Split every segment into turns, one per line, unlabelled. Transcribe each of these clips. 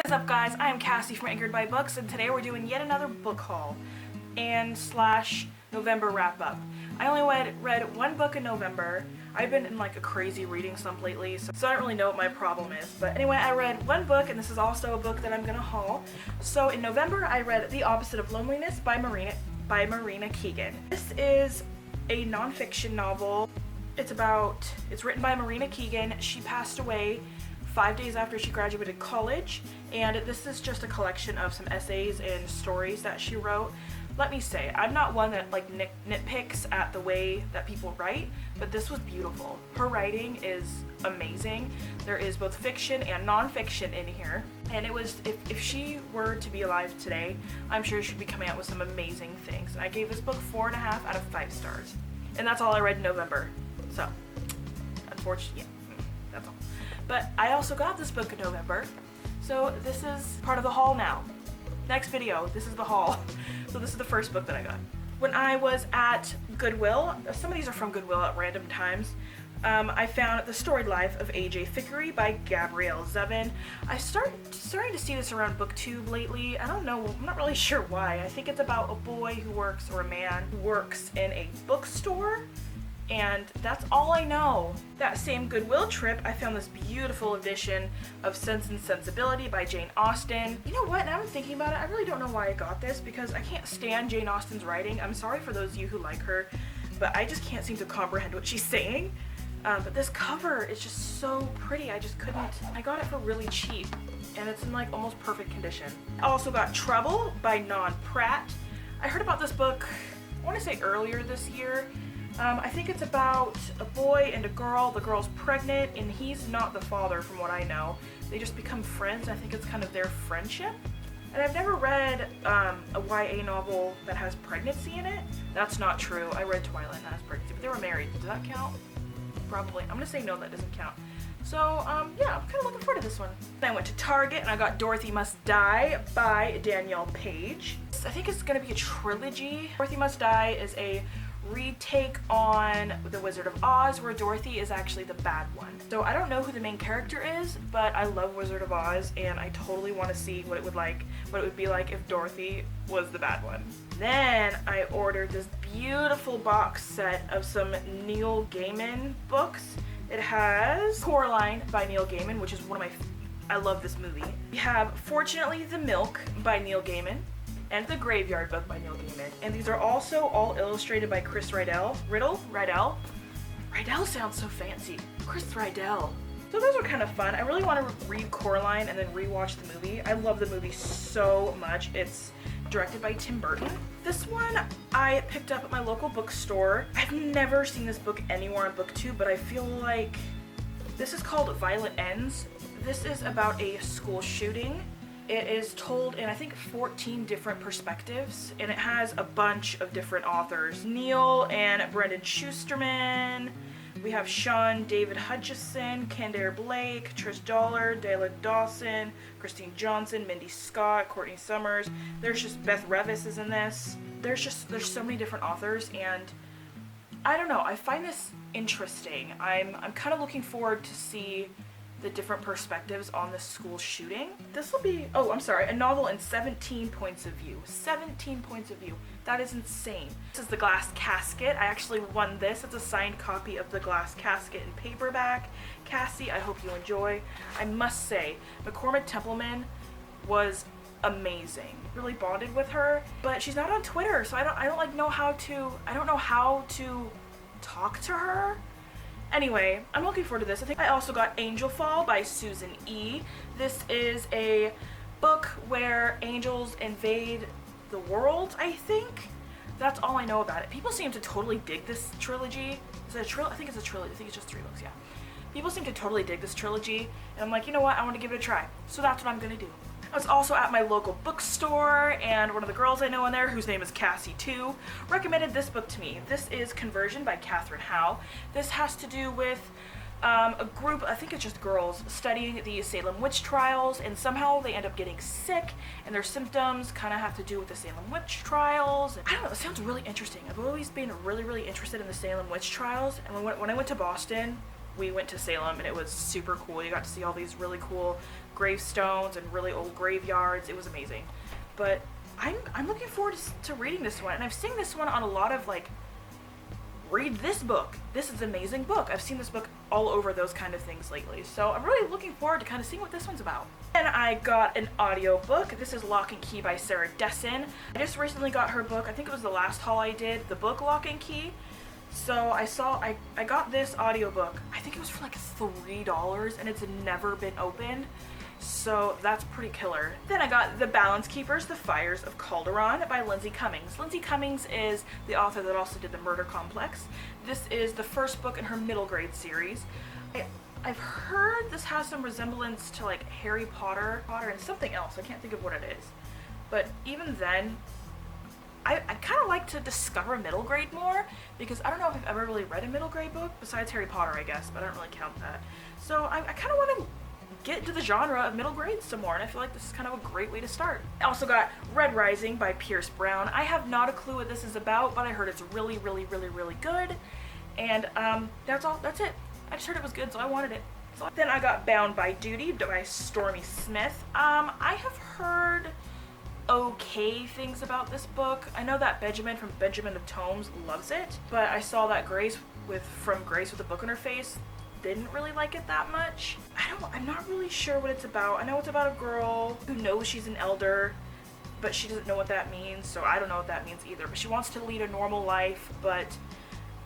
What's up guys, I am Cassie from Anchored by Books, and today we're doing yet another book haul and slash November wrap up. I only read one book in November. I've been in like a crazy reading slump lately, so I don't really know what my problem is. But anyway, I read one book, and this is also a book that I'm gonna haul. So in November, I read The Opposite of Loneliness by Marina Keegan. This is a nonfiction novel. It's written by Marina Keegan. She passed away 5 days after she graduated college, and this is just a collection of some essays and stories that she wrote. Let me say, I'm not one that like nitpicks at the way that people write, but this was beautiful. Her writing is amazing. There is both fiction and nonfiction in here, and it was, if she were to be alive today, I'm sure she'd be coming out with some amazing things. And I gave this book 4.5 out of 5 stars, and that's all I read in November. So, unfortunately, yeah, that's all. But I also got this book in November, so this is part of the haul now. Next video, this is the haul. So this is the first book that I got. When I was at Goodwill, some of these are from Goodwill at random times, I found The Storied Life of A.J. Thickery by Gabrielle Zevin. I starting to see this around Booktube lately. I don't know, I'm not really sure why. I think it's about a boy who works, or a man who works in a bookstore, and that's all I know. That same Goodwill trip, I found this beautiful edition of Sense and Sensibility by Jane Austen. You know what, now I'm thinking about it, I really don't know why I got this, because I can't stand Jane Austen's writing. I'm sorry for those of you who like her, but I just can't seem to comprehend what she's saying. But this cover is just so pretty, I just couldn't. I got it for really cheap, and it's in like almost perfect condition. I also got Trouble by Non Pratt. I heard about this book, I want to say earlier this year. I think it's about a boy and a girl. The girl's pregnant, and he's not the father from what I know. They just become friends. I think it's kind of their friendship. And I've never read a YA novel that has pregnancy in it. That's not true. I read Twilight that has pregnancy, but they were married. Does that count? Probably. I'm gonna say no, that doesn't count. So, yeah, I'm kind of looking forward to this one. Then I went to Target and I got Dorothy Must Die by Danielle Page. I think it's gonna be a trilogy. Dorothy Must Die is a retake on The Wizard of Oz, where Dorothy is actually the bad one. So I don't know who the main character is, but I love Wizard of Oz, and I totally want to see what it would be like if Dorothy was the bad one. Then I ordered this beautiful box set of some Neil Gaiman books. It has Coraline by Neil Gaiman, which is one of my, I love this movie. We have Fortunately the Milk by Neil Gaiman, and The Graveyard Book by Neil Gaiman. And these are also all illustrated by Chris Rydell. Rydell sounds so fancy. Chris Rydell. So those are kind of fun. I really want to read Coraline and then rewatch the movie. I love the movie so much. It's directed by Tim Burton. This one I picked up at my local bookstore. I've never seen this book anywhere on Booktube, but I feel like this is called Violent Ends. This is about a school shooting. It is told in, I think, 14 different perspectives, and it has a bunch of different authors. Neil and Brendan Schusterman. We have Sean David Hutchison, Candair Blake, Trish Dollard, Dayla Dawson, Christine Johnson, Mindy Scott, Courtney Summers. There's just Beth Revis is in this. There's so many different authors, and I don't know, I find this interesting. I'm kind of looking forward to see the different perspectives on this school shooting. This will be, oh, I'm sorry, a novel in 17 points of view. 17 points of view. That is insane. This is The Glass Casket. I actually won this. It's a signed copy of The Glass Casket in paperback. Cassie, I hope you enjoy. I must say, McCormick Templeman was amazing. Really bonded with her, but she's not on Twitter, so I don't know how to talk to her. Anyway, I'm looking forward to this. I think I also got Angel Fall by Susan E. This is a book where angels invade the world, I think. That's all I know about it. People seem to totally dig this trilogy. Is it a trilogy? I think it's a trilogy. I think it's just 3 books, yeah. People seem to totally dig this trilogy, and I'm like, you know what? I want to give it a try. So that's what I'm gonna do. I was also at my local bookstore, and one of the girls I know in there, whose name is Cassie too, recommended this book to me. This is Conversion by Catherine Howe. This has to do with a group, I think it's just girls, studying the Salem witch trials, and somehow they end up getting sick, and their symptoms kind of have to do with the Salem witch trials. And I don't know, it sounds really interesting. I've always been really interested in the Salem witch trials, and when I went to Boston, we went to Salem, and it was super cool. You got to see all these really cool gravestones and really old graveyards. It was amazing. But I'm looking forward to reading this one, and I've seen this one on a lot of like, read this book. This is an amazing book. I've seen this book all over those kind of things lately. So I'm really looking forward to kind of seeing what this one's about. And I got an audiobook. This is Lock and Key by Sarah Dessen. I just recently got her book. I think it was the last haul I did, the book Lock and Key. So I got this audiobook. I think it was for like $3 and it's never been opened. So that's pretty killer. Then I got The Balance Keepers, The Fires of Calderon by Lindsay Cummings. Lindsay Cummings is the author that also did The Murder Complex. This is the first book in her middle grade series. I've heard this has some resemblance to like Harry Potter and something else. I can't think of what it is. But even then, I kind of like to discover middle grade more, because I don't know if I've ever really read a middle grade book besides Harry Potter, I guess, but I don't really count that. So I kind of want to get into the genre of middle grade some more, and I feel like this is kind of a great way to start. I also got Red Rising by Pierce Brown. I have not a clue what this is about, but I heard it's really, really, really, really good. And that's it. I just heard it was good, so I wanted it. So then I got Bound by Duty by Stormy Smith. I have heard okay things about this book. I know that Benjamin from Benjamin of Tomes loves it, but I saw that Grace from Grace with a book on her face didn't really like it that much. I'm not really sure what it's about. I know it's about a girl who knows she's an elder, but she doesn't know what that means, so I don't know what that means either. But she wants to lead a normal life, but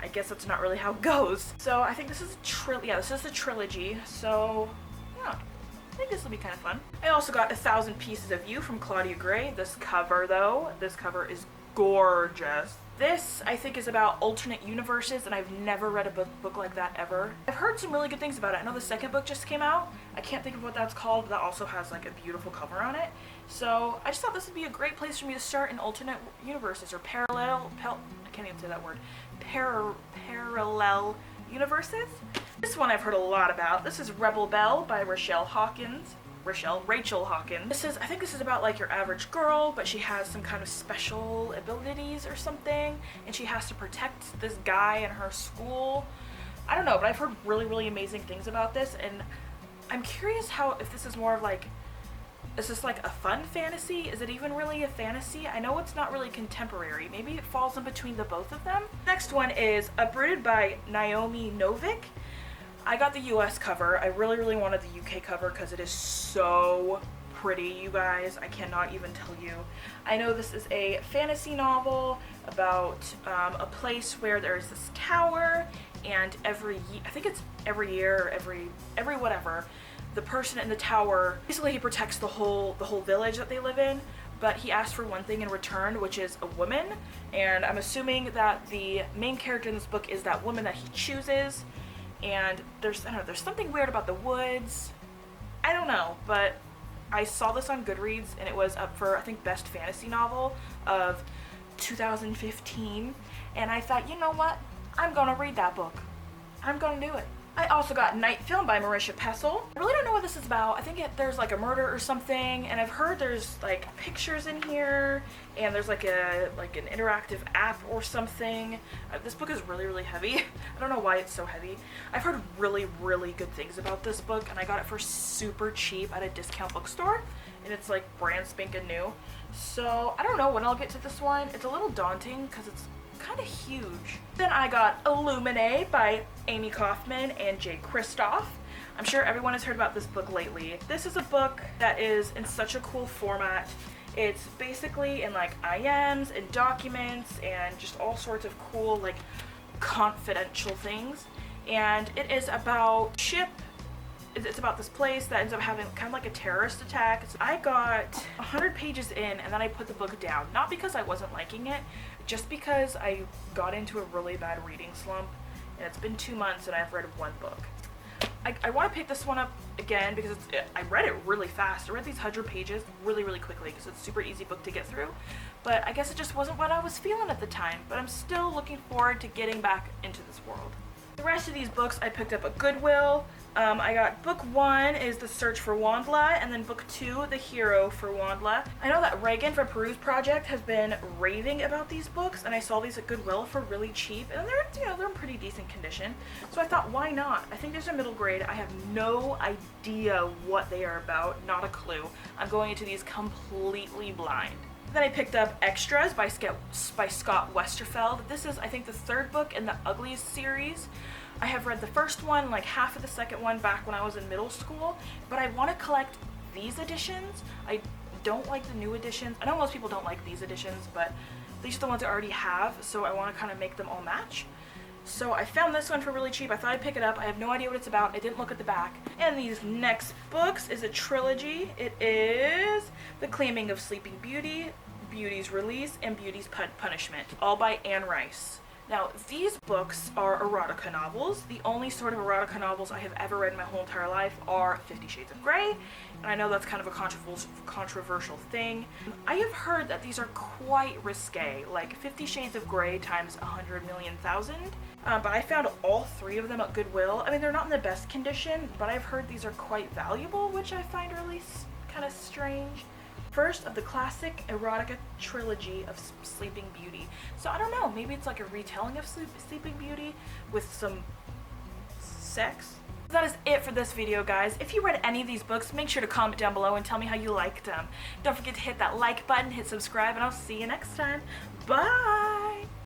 I guess that's not really how it goes. So I think this is this is the trilogy, so yeah. I think this will be kind of fun. I also got 1,000 Pieces of You from Claudia Gray. This cover is gorgeous. This, I think, is about alternate universes, and I've never read a book like that ever. I've heard some really good things about it. I know the second book just came out. I can't think of what that's called, but that also has like a beautiful cover on it. So I just thought this would be a great place for me to start in alternate universes, or I can't even say that word. Parallel universes. This one I've heard a lot about. This is Rebel Belle by Rachel Hawkins. I think this is about like your average girl, but she has some kind of special abilities or something, and she has to protect this guy in her school. I don't know, but I've heard really, really amazing things about this, and I'm curious if this is more of like, is this like a fun fantasy? Is it even really a fantasy? I know it's not really contemporary. Maybe it falls in between the both of them. Next one is Uprooted by Naomi Novik. I got the US cover. I really, really wanted the UK cover because it is so pretty, you guys. I cannot even tell you. I know this is a fantasy novel about a place where there's this tower, and I think it's every year or every whatever, the person in the tower, basically he protects the whole village that they live in, but he asks for one thing in return, which is a woman, and I'm assuming that the main character in this book is that woman that he chooses. And there's something weird about the woods. I don't know, but I saw this on Goodreads, and it was up for, I think, Best Fantasy Novel of 2015. And I thought, you know what? I'm gonna read that book. I'm gonna do it. I also got Night Film by Marisha Pessel. I really don't know what this is about. I think there's like a murder or something, and I've heard there's like pictures in here, and there's like an interactive app or something. This book is really, really heavy. I don't know why it's so heavy. I've heard really, really good things about this book, and I got it for super cheap at a discount bookstore, and it's like brand spanking new. So I don't know when I'll get to this one. It's a little daunting because it's kind of huge. Then I got Illuminae by Amy Kaufman and Jay Kristoff. I'm sure everyone has heard about this book lately. This is a book that is in such a cool format. It's basically in like IMs and documents and just all sorts of cool like confidential things. And it is about it's about this place that ends up having kind of like a terrorist attack. So I got 100 pages in, and then I put the book down. Not because I wasn't liking it, just because I got into a really bad reading slump, and it's been 2 months and I've read one book. I want to pick this one up again because I read it really fast. I read these 100 pages really, really quickly because it's a super easy book to get through. But I guess it just wasn't what I was feeling at the time. But I'm still looking forward to getting back into this world. The rest of these books I picked up at Goodwill. I got book 1 is The Search for Wandla, and then book 2, The Hero for Wandla. I know that Reagan from Peruse Project has been raving about these books, and I saw these at Goodwill for really cheap, and they're in pretty decent condition. So I thought, why not? I think there's a middle grade. I have no idea what they are about, not a clue. I'm going into these completely blind. Then I picked up Extras by Scott Westerfeld. This is, I think, the 3rd book in the Uglies series. I have read the first one, like half of the second one back when I was in middle school, but I want to collect these editions. I don't like the new editions. I know most people don't like these editions, but these are the ones I already have, so I want to kind of make them all match. So I found this one for really cheap. I thought I'd pick it up. I have no idea what it's about. I didn't look at the back. And these next books is a trilogy. It is The Claiming of Sleeping Beauty, Beauty's Release, and Beauty's Punishment, all by Anne Rice. Now, these books are erotica novels. The only sort of erotica novels I have ever read in my whole entire life are 50 Shades of Grey, and I know that's kind of a controversial thing. I have heard that these are quite risque, like 50 Shades of Grey times 100 million thousand, but I found all 3 of them at Goodwill. I mean, they're not in the best condition, but I've heard these are quite valuable, which I find really kind of strange. First of the classic erotica trilogy of Sleeping Beauty. So I don't know, maybe it's like a retelling of Sleeping Beauty with some sex. That is it for this video, guys. If you read any of these books, make sure to comment down below and tell me how you liked them. Don't forget to hit that like button, hit subscribe, and I'll see you next time. Bye!